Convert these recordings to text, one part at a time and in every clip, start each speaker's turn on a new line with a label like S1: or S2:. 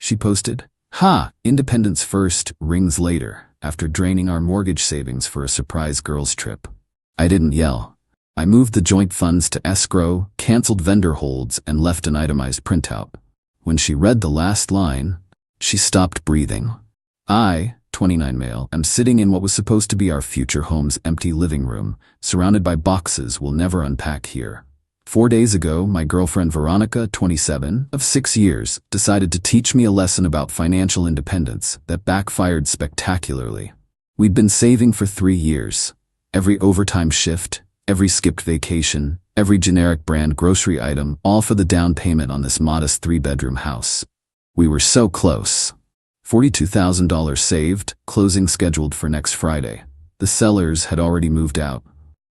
S1: She posted, "Ha, independence first, rings later," after draining our mortgage savings for a surprise girls' trip. I didn't yell. I moved the joint funds to escrow, canceled vendor holds, and left an itemized printout. When she read the last line, she stopped breathing. I, 29 male, am sitting in what was supposed to be our future home's empty living room, surrounded by boxes we'll never unpack here. 4 days ago, my girlfriend Veronica, 27, of 6 years, decided to teach me a lesson about financial independence that backfired spectacularly. We'd been saving for 3 years. Every overtime shift, every skipped vacation, every generic brand grocery item, all for the down payment on this modest 3-bedroom house. We were so close. $42,000 saved, closing scheduled for next Friday. The sellers had already moved out.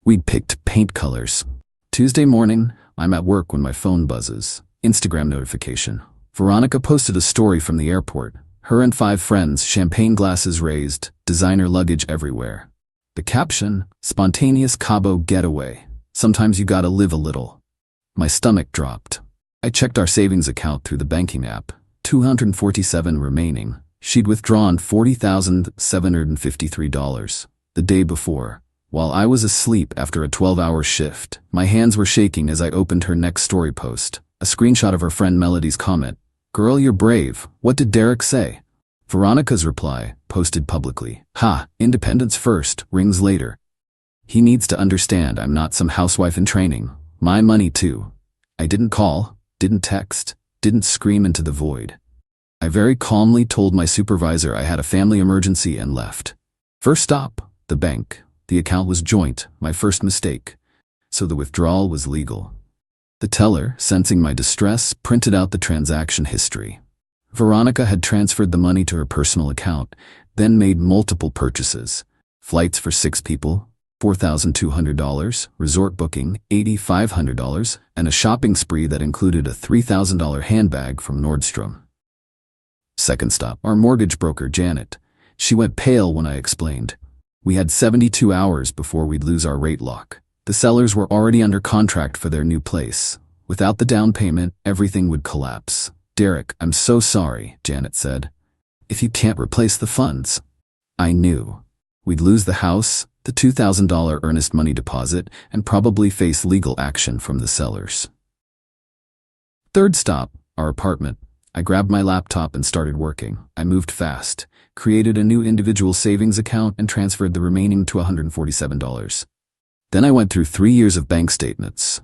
S1: We'd picked paint colors. Tuesday morning, I'm at work when my phone buzzes. Instagram notification. Veronica posted a story from the airport. Her and 5 friends, champagne glasses raised, designer luggage everywhere. The caption, "Spontaneous Cabo getaway. Sometimes you gotta live a little." My stomach dropped. I checked our savings account through the banking app. 247 remaining. She'd withdrawn $40,753 the day before. While I was asleep after a 12-hour shift, my hands were shaking as I opened her next story post, a screenshot of her friend Melody's comment, "Girl, you're brave. What did Derek say?" Veronica's reply, posted publicly, "Ha, independence first, rings later. He needs to understand I'm not some housewife in training. My money too." I didn't call, didn't text, didn't scream into the void. I very calmly told my supervisor I had a family emergency and left. First stop, the bank. The account was joint, my first mistake. So the withdrawal was legal. The teller, sensing my distress, printed out the transaction history. Veronica had transferred the money to her personal account, then made multiple purchases. Flights for 6 people, $4,200, resort booking, $8,500, and a shopping spree that included a $3,000 handbag from Nordstrom. Second stop, our mortgage broker, Janet. She went pale when I explained. We had 72 hours before we'd lose our rate lock. The sellers were already under contract for their new place. Without the down payment, everything would collapse. "Derek, I'm so sorry," Janet said. "If you can't replace the funds." I knew. We'd lose the house, the $2,000 earnest money deposit, and probably face legal action from the sellers. Third stop, our apartment. I grabbed my laptop and started working. I moved fast, created a new individual savings account, and transferred the remaining to $147. Then I went through 3 years of bank statements,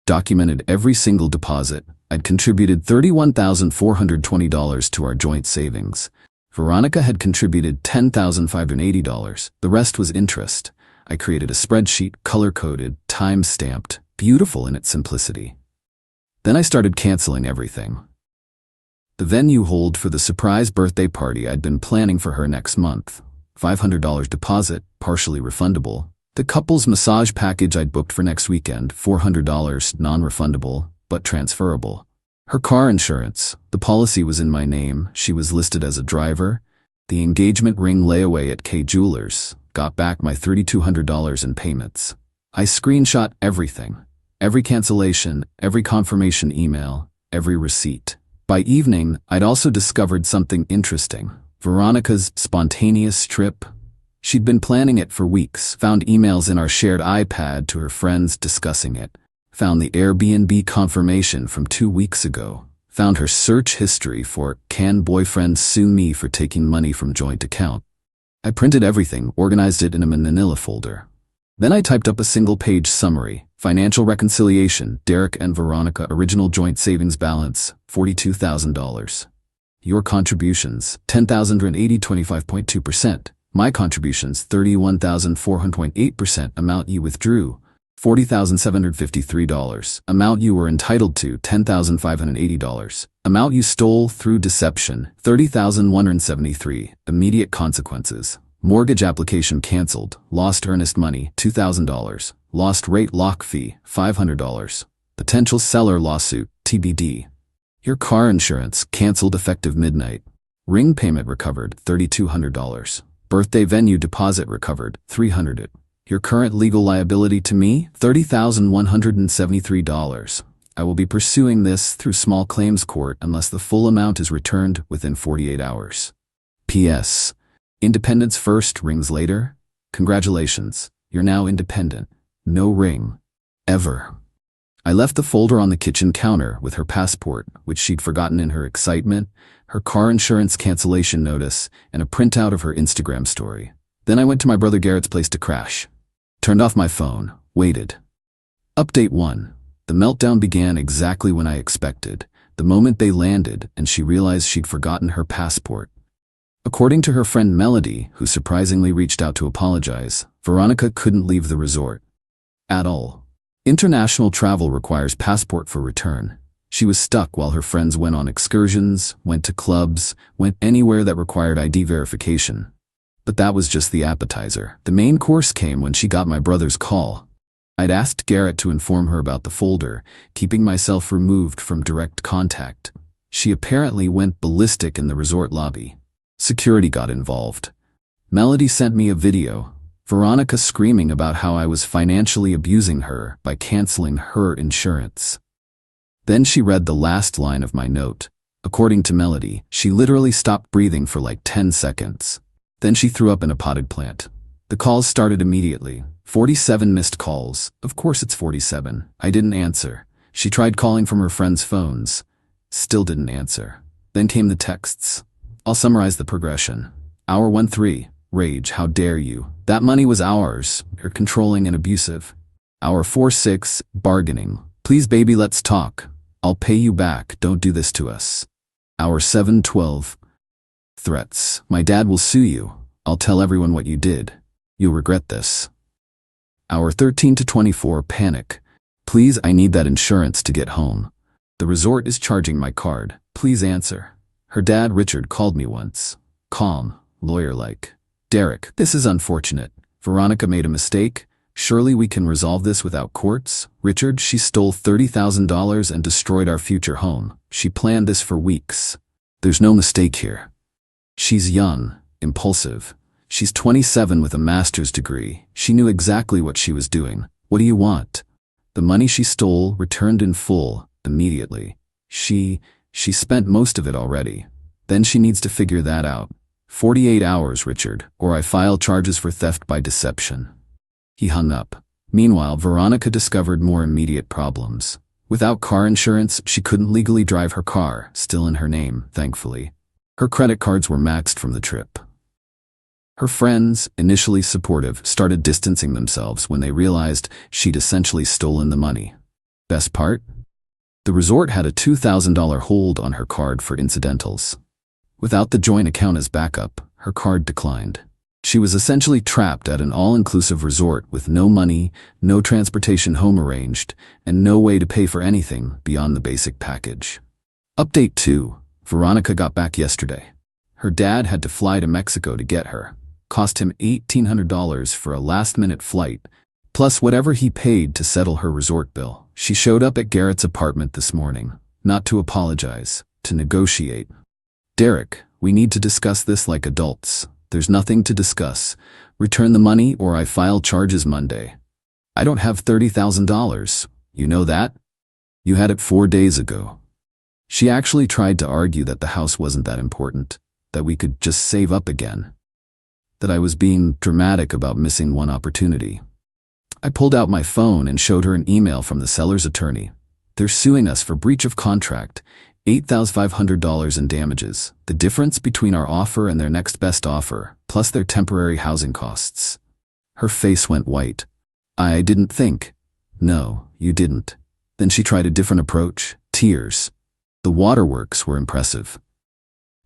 S1: documented every single deposit. I'd contributed $31,420 to our joint savings. Veronica had contributed $10,580. The rest was interest. I created a spreadsheet, color-coded, time-stamped, beautiful in its simplicity. Then I started canceling everything. The venue hold for the surprise birthday party I'd been planning for her next month. $500 deposit, partially refundable. The couple's massage package I'd booked for next weekend, $400 non-refundable, but transferable. Her car insurance, the policy was in my name, she was listed as a driver. The engagement ring layaway at K Jewelers, got back my $3,200 in payments. I screenshot everything. Every cancellation, every confirmation email, every receipt. By evening, I'd also discovered something interesting. Veronica's spontaneous trip. She'd been planning it for weeks, found emails in our shared iPad to her friends discussing it, found the Airbnb confirmation from 2 weeks ago, found her search history for "Can boyfriend sue me for taking money from joint account?" I printed everything, organized it in a manila folder. Then I typed up a single-page summary. Financial reconciliation, Derek and Veronica original joint savings balance, $42,000. Your contributions, $10,080, 25.2%. My contributions, $31,400.8%. Amount you withdrew, $40,753. Amount you were entitled to, $10,580. Amount you stole through deception, $30,173. Immediate consequences. Mortgage application canceled, lost earnest money, $2,000. Lost rate lock fee, $500. Potential seller lawsuit, TBD. Your car insurance, canceled effective midnight. Ring payment recovered, $3,200. Birthday venue deposit recovered, $300. Your current legal liability to me, $30,173. I will be pursuing this through small claims court unless the full amount is returned within 48 hours. P.S. Independence first, rings later. Congratulations, you're now independent. No ring. Ever. I left the folder on the kitchen counter with her passport, which she'd forgotten in her excitement, her car insurance cancellation notice, and a printout of her Instagram story. Then I went to my brother Garrett's place to crash. Turned off my phone, waited. Update 1. The meltdown began exactly when I expected, the moment they landed and she realized she'd forgotten her passport. According to her friend Melody, who surprisingly reached out to apologize, Veronica couldn't leave the resort. At all. International travel requires passport for return. She was stuck while her friends went on excursions, went to clubs, went anywhere that required ID verification. But that was just the appetizer. The main course came when she got my brother's call. I'd asked Garrett to inform her about the folder, keeping myself removed from direct contact. She apparently went ballistic in the resort lobby. Security got involved. Melody sent me a video, Veronica screaming about how I was financially abusing her by canceling her insurance. Then she read the last line of my note. According to Melody, she literally stopped breathing for like 10 seconds. Then she threw up in a potted plant. The calls started immediately. 47 missed calls. Of course it's 47. I didn't answer. She tried calling from her friends' phones. Still didn't answer. Then came the texts. I'll summarize the progression. Hour 1-3. Rage, how dare you. That money was ours. You're controlling and abusive. Hour 4-6. Bargaining. Please baby, let's talk. I'll pay you back. Don't do this to us. Hour 7-12. Threats. My dad will sue you. I'll tell everyone what you did. You'll regret this. Hour 13-24. Panic. Please, I need that insurance to get home. The resort is charging my card. Please answer. Her dad, Richard, called me once. Calm, lawyer-like. Derek, this is unfortunate. Veronica made a mistake. Surely we can resolve this without courts? Richard, she stole $30,000 and destroyed our future home. She planned this for weeks. There's no mistake here. She's young, impulsive. She's 27 with a master's degree. She knew exactly what she was doing. What do you want? The money she stole returned in full, immediately. She spent most of it already. Then she needs to figure that out. 48 hours, Richard, or I file charges for theft by deception. He hung up. Meanwhile, Veronica discovered more immediate problems. Without car insurance, she couldn't legally drive her car, still in her name, thankfully. Her credit cards were maxed from the trip. Her friends, initially supportive, started distancing themselves when they realized she'd essentially stolen the money. Best part? The resort had a $2,000 hold on her card for incidentals. Without the joint account as backup, her card declined. She was essentially trapped at an all-inclusive resort with no money, no transportation home arranged, and no way to pay for anything beyond the basic package. Update 2. Veronica got back yesterday. Her dad had to fly to Mexico to get her. Cost him $1,800 for a last-minute flight, plus whatever he paid to settle her resort bill. She showed up at Garrett's apartment this morning, not to apologize, to negotiate. Derek, we need to discuss this like adults. There's nothing to discuss. Return the money or I file charges Monday. I don't have $30,000. You know that? You had it 4 days ago. She actually tried to argue that the house wasn't that important, that we could just save up again. That I was being dramatic about missing one opportunity. I pulled out my phone and showed her an email from the seller's attorney. They're suing us for breach of contract, $8,500 in damages, the difference between our offer and their next best offer, plus their temporary housing costs. Her face went white. I didn't think. No, you didn't. Then she tried a different approach, tears. The waterworks were impressive.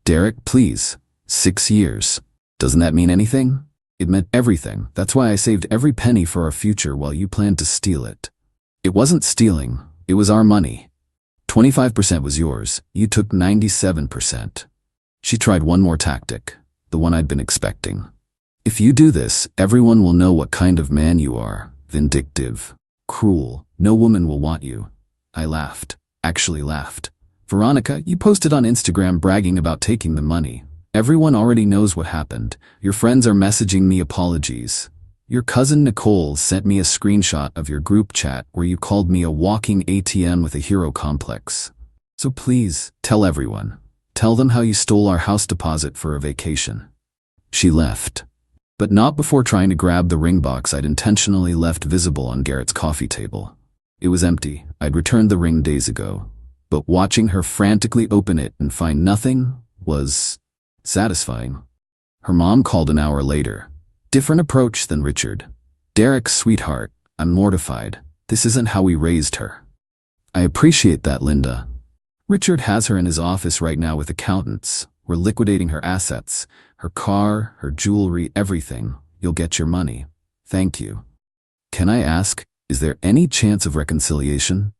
S1: Derek, please. 6 years. Doesn't that mean anything? It meant everything. That's why I saved every penny for our future while you planned to steal it. It wasn't stealing. It was our money. 25% was yours. You took 97%. She tried one more tactic, the one I'd been expecting. If you do this, everyone will know what kind of man you are. Vindictive. Cruel. No woman will want you. I laughed. Actually laughed. Veronica, you posted on Instagram bragging about taking the money. Everyone already knows what happened. Your friends are messaging me apologies. Your cousin Nicole sent me a screenshot of your group chat where you called me a walking ATM with a hero complex. So please, tell everyone. Tell them how you stole our house deposit for a vacation." She left, but not before trying to grab the ring box I'd intentionally left visible on Garrett's coffee table. It was empty. I'd returned the ring days ago, but watching her frantically open it and find nothing was satisfying. Her mom called an hour later. "Different approach than Richard. Derek, sweetheart, I'm mortified. This isn't how we raised her." "I appreciate that, Linda. Richard has her in his office right now with accountants. We're liquidating her assets, her car, her jewelry, everything. You'll get your money. Thank you. Can I ask, is there any chance of reconciliation?"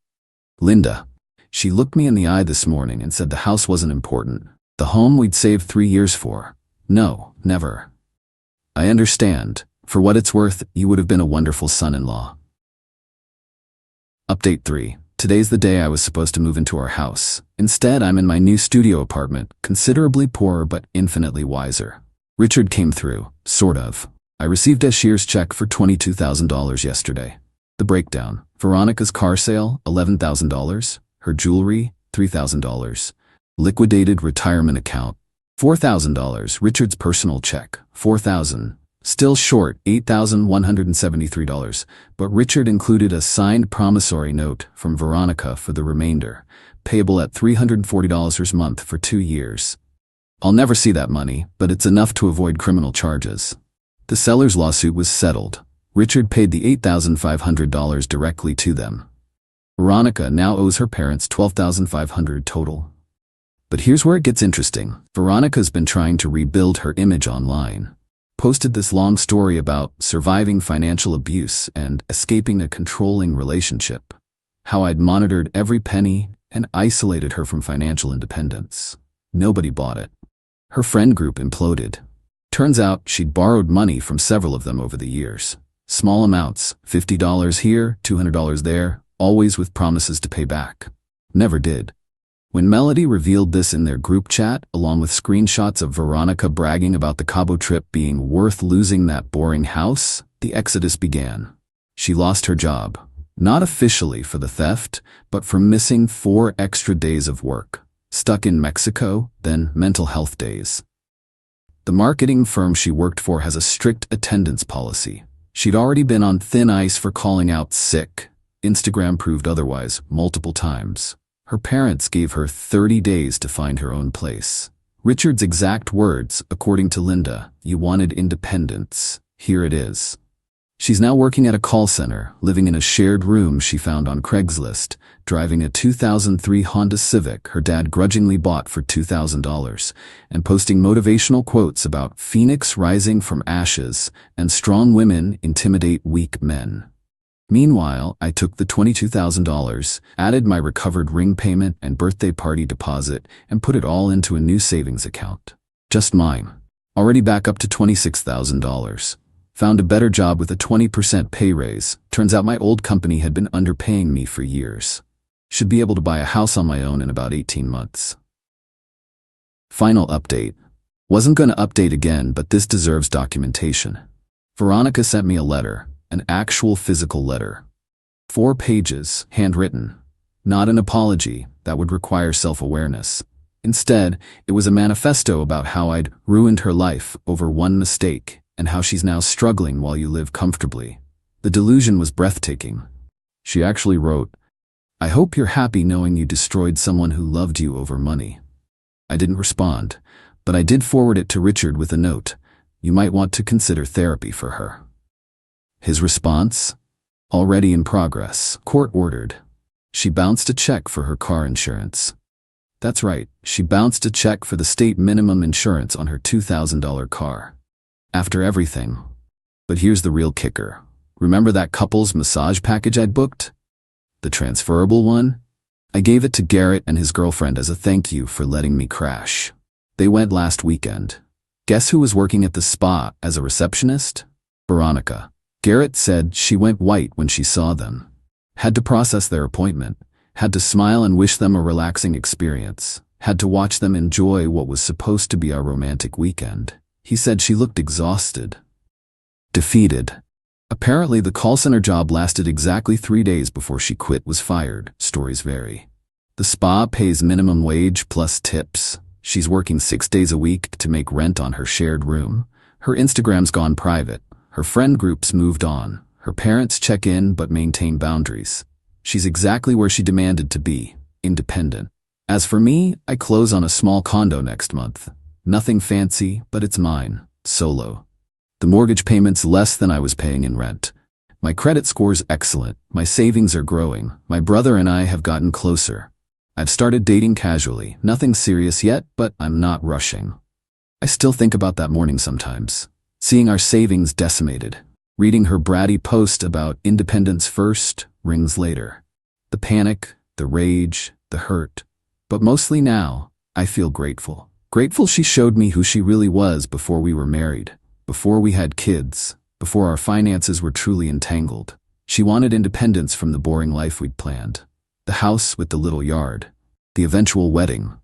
S1: "Linda." She looked me in the eye this morning and said the house wasn't important. The home we'd saved 3 years for. No, never. "I understand. For what it's worth, you would have been a wonderful son-in-law." Update 3. Today's the day I was supposed to move into our house. Instead, I'm in my new studio apartment, considerably poorer but infinitely wiser. Richard came through, sort of. I received Ashir's check for $22,000 yesterday. The breakdown: Veronica's car sale, $11,000. Her jewelry, $3,000. Liquidated retirement account, $4,000. Richard's personal check, $4,000. Still short, $8,173, but Richard included a signed promissory note from Veronica for the remainder, payable at $340 a month for 2 years. I'll never see that money, but it's enough to avoid criminal charges. The seller's lawsuit was settled. Richard paid the $8,500 directly to them. Veronica now owes her parents $12,500 total. But here's where it gets interesting. Veronica's been trying to rebuild her image online. Posted this long story about surviving financial abuse and escaping a controlling relationship. How I'd monitored every penny and isolated her from financial independence. Nobody bought it. Her friend group imploded. Turns out she'd borrowed money from several of them over the years. Small amounts, $50 here, $200 there, always with promises to pay back. Never did. When Melody revealed this in their group chat, along with screenshots of Veronica bragging about the Cabo trip being worth losing that boring house, the exodus began. She lost her job, not officially for the theft, but for missing 4 extra days of work. Stuck in Mexico, then mental health days. The marketing firm she worked for has a strict attendance policy. She'd already been on thin ice for calling out sick. Instagram proved otherwise multiple times. Her parents gave her 30 days to find her own place. Richard's exact words, according to Linda: "You wanted independence. Here it is." She's now working at a call center, living in a shared room she found on Craigslist, driving a 2003 Honda Civic her dad grudgingly bought for $2,000, and posting motivational quotes about Phoenix rising from ashes and strong women intimidate weak men. Meanwhile, I took the $22,000, added my recovered ring payment and birthday party deposit, and put it all into a new savings account. Just mine. Already back up to $26,000. Found a better job with a 20% pay raise. Turns out my old company had been underpaying me for years. Should be able to buy a house on my own in about 18 months. Final update. Wasn't gonna update again, but this deserves documentation. Veronica sent me a letter. An actual physical letter. 4 pages, handwritten. Not an apology, that would require self-awareness. Instead, it was a manifesto about how I'd ruined her life over one mistake, and how she's now struggling while you live comfortably. The delusion was breathtaking. She actually wrote, "I hope you're happy knowing you destroyed someone who loved you over money." I didn't respond, but I did forward it to Richard with a note: "You might want to consider therapy for her." His response? "Already in progress, court ordered." She bounced a check for her car insurance. That's right, she bounced a check for the state minimum insurance on her $2,000 car. After everything. But here's the real kicker. Remember that couple's massage package I'd booked? The transferable one? I gave it to Garrett and his girlfriend as a thank you for letting me crash. They went last weekend. Guess who was working at the spa as a receptionist? Veronica. Garrett said she went white when she saw them. Had to process their appointment. Had to smile and wish them a relaxing experience. Had to watch them enjoy what was supposed to be our romantic weekend. He said she looked exhausted. Defeated. Apparently, the call center job lasted exactly 3 days before she quit was fired. Stories vary. The spa pays minimum wage plus tips. She's working 6 days a week to make rent on her shared room. Her Instagram's gone private. Her friend group's moved on. Her parents check in but maintain boundaries. She's exactly where she demanded to be, independent. As for me, I close on a small condo next month. Nothing fancy, but it's mine, solo. The mortgage payment's less than I was paying in rent. My credit score's excellent. My savings are growing. My brother and I have gotten closer. I've started dating casually. Nothing serious yet, but I'm not rushing. I still think about that morning sometimes. Seeing our savings decimated. Reading her bratty post about independence first, rings later. The panic, the rage, the hurt. But mostly now, I feel grateful. Grateful she showed me who she really was before we were married, before we had kids, before our finances were truly entangled. She wanted independence from the boring life we'd planned. The house with the little yard. The eventual wedding.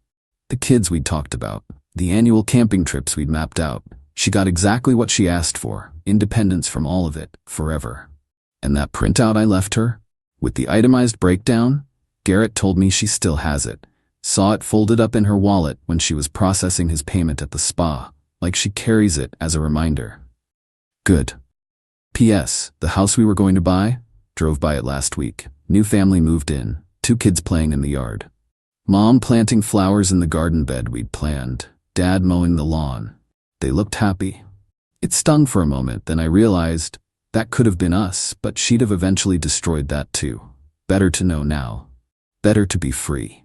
S1: The kids we'd talked about. The annual camping trips we'd mapped out. She got exactly what she asked for, independence from all of it, forever. And that printout I left her, with the itemized breakdown, Garrett told me she still has it. Saw it folded up in her wallet when she was processing his payment at the spa, like she carries it as a reminder. Good. P.S. The house we were going to buy? Drove by it last week. New family moved in. 2 kids playing in the yard. Mom planting flowers in the garden bed we'd planned. Dad mowing the lawn. They looked happy. It stung for a moment, then I realized that could have been us, but she'd have eventually destroyed that too. Better to know now. Better to be free.